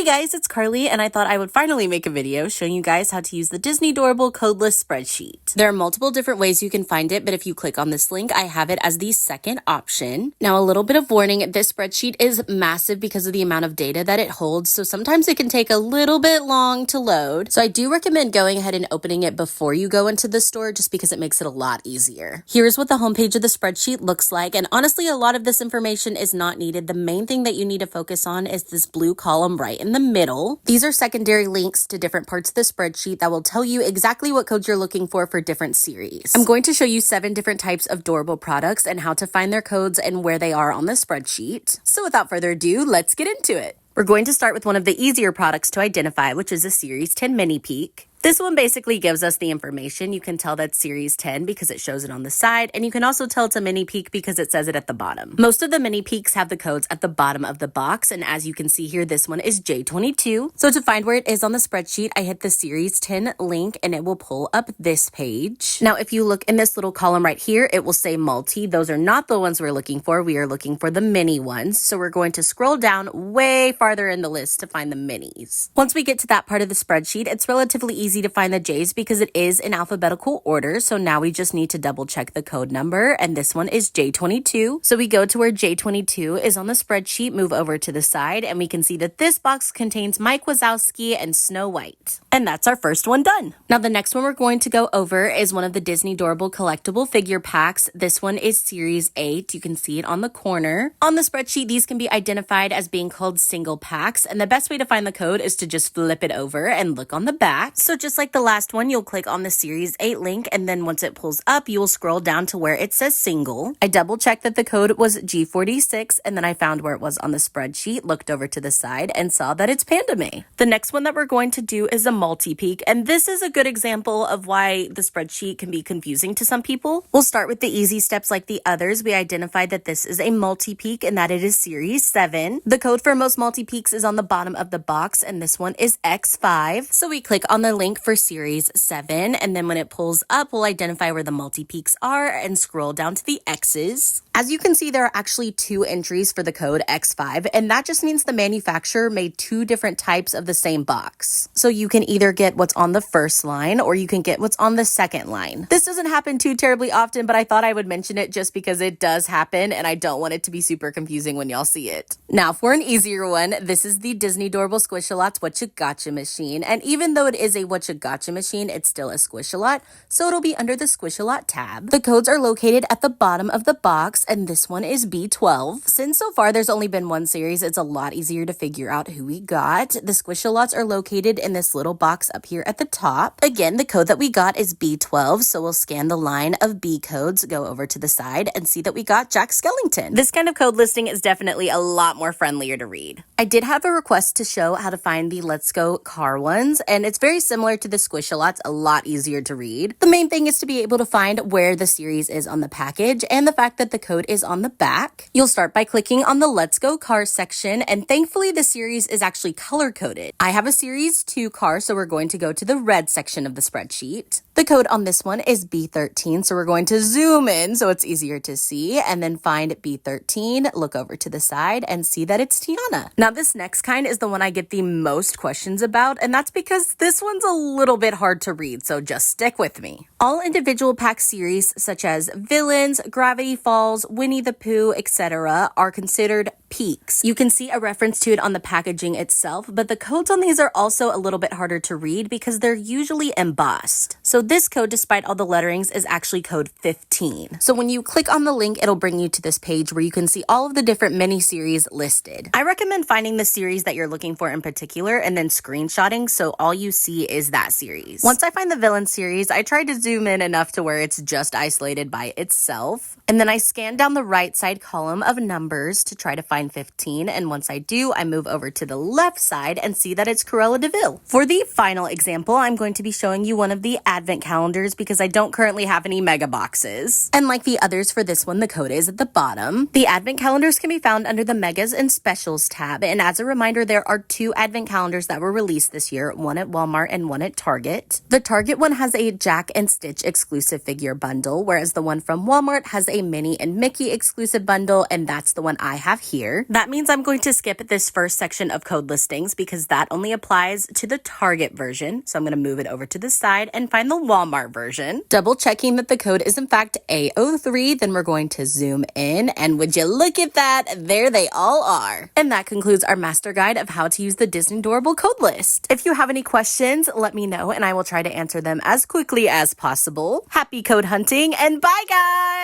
guys, it's Carly, and I thought I would finally make a video showing you guys how to use the Disney Doorable codeless spreadsheet. There are multiple different ways you can find it, but if you click on this link, I have it as the second option. Now, a little bit of warning, this spreadsheet is massive because of the amount of data that it holds, so sometimes it can take a little bit long to load. So I do recommend going ahead and opening it before you go into the store just because it makes it a lot easier. Here's what the homepage of the spreadsheet looks like, and honestly, a lot of this information is not needed. The main thing that you need to focus on is this blue column right in the middle. These are secondary links to different parts of the spreadsheet that will tell you exactly what codes you're looking for different series. I'm going to show you 7 different types of Doorable products and how to find their codes and where they are on the spreadsheet. So without further ado, let's get into it. We're going to start with one of the easier products to identify, which is a Series 10 Mini Peak. This one basically gives us the information. You can tell that's Series 10 because it shows it on the side, and you can also tell it's a mini peak because it says it at the bottom. Most of the mini peaks have the codes at the bottom of the box, and as you can see here, this one is J22. So to find where it is on the spreadsheet, I hit the Series 10 link, and it will pull up this page. Now, if you look in this little column right here, it will say multi. Those are not the ones we're looking for. We are looking for the mini ones. So we're going to scroll down way farther in the list to find the minis. Once we get to that part of the spreadsheet, it's relatively easy to find the J's because it is in alphabetical order. So now we just need to double check the code number, and this one is J22. So we go to where J22 is on the spreadsheet, move over to the side, and we can see that this box contains Mike Wazowski and Snow White. And that's our first one done. Now the next one we're going to go over is one of the Disney Doorable collectible figure packs. This one is Series 8. You can see it on the corner. On the spreadsheet, these can be identified as being called single packs, and the best way to find the code is to just flip it over and look on the back. So just like the last one, you'll click on the Series 8 link, and then once it pulls up, you will scroll down to where it says single. I double checked that the code was G46, and then I found where it was on the spreadsheet, looked over to the side, and saw that it's Panda May. The next one that we're going to do is a multi-peak, and this is a good example of why the spreadsheet can be confusing to some people. We'll start with the easy steps like the others. We identified that this is a multi-peak and that it is Series 7. The code for most multi-peaks is on the bottom of the box, and this one is X5. So we click on the link for Series 7, and then when it pulls up, we'll identify where the multi-peaks are and scroll down to the X's. As you can see, there are actually 2 entries for the code X5, and that just means the manufacturer made 2 different types of the same box. So you can either get what's on the first line or you can get what's on the second line. This doesn't happen too terribly often, but I thought I would mention it just because it does happen, and I don't want it to be super confusing when y'all see it. Now, for an easier one, this is the Disney Doorable Squish-A-Lots What You Gotcha machine, and even though it is a What You Gotcha machine, it's still a Squish-A-Lot, so it'll be under the Squish-A-Lot tab. The codes are located at the bottom of the box, and this one is B12. Since so far there's only been one series, it's a lot easier to figure out who we got. The Squish-A-Lots are located in this little box up here at the top. Again, the code that we got is B12, so we'll scan the line of B codes, go over to the side, and see that we got Jack Skellington. This kind of code listing is definitely a lot more friendlier to read. I did have a request to show how to find the Let's Go car ones, and it's very similar to the Squish-A-Lots, a lot easier to read. The main thing is to be able to find where the series is on the package and the fact that the code is on the back. You'll start by clicking on the Let's Go Cars section, and thankfully the series is actually color-coded. I have a Series 2 car, so we're going to go to the red section of the spreadsheet. The code on this one is B13, so we're going to zoom in so it's easier to see, and then find B13, look over to the side, and see that it's Tiana. Now this next kind is the one I get the most questions about, and that's because this one's a little bit hard to read, so just stick with me. All individual pack series such as Villains, Gravity Falls, Winnie the Pooh, etc. are considered peaks. You can see a reference to it on the packaging itself, but the codes on these are also a little bit harder to read because they're usually embossed. So this code, despite all the letterings, is actually code 15. So when you click on the link, it'll bring you to this page where you can see all of the different mini-series listed. I recommend finding the series that you're looking for in particular and then screenshotting so all you see is that series. Once I find the Villain series, I try to zoom in enough to where it's just isolated by itself. And then I scan down the right side column of numbers to try to find 15. And once I do, I move over to the left side and see that it's Cruella de Vil. For the final example, I'm going to be showing you one of the advent calendars because I don't currently have any mega boxes. And like the others for this one, the code is at the bottom. The advent calendars can be found under the Megas and Specials tab. And as a reminder, there are 2 advent calendars that were released this year, one at Walmart and one at Target. The Target one has a Jack and Stitch exclusive figure bundle, whereas the one from Walmart has a Minnie and Mickey exclusive bundle, and that's the one I have here. here. That means I'm going to skip this first section of code listings because that only applies to the Target version. So I'm going to move it over to the side and find the Walmart version. Double checking that the code is in fact A03, then we're going to zoom in, and would you look at that? There they all are. And that concludes our master guide of how to use the Disney Doorable code list. If you have any questions, let me know and I will try to answer them as quickly as possible. Happy code hunting and bye guys!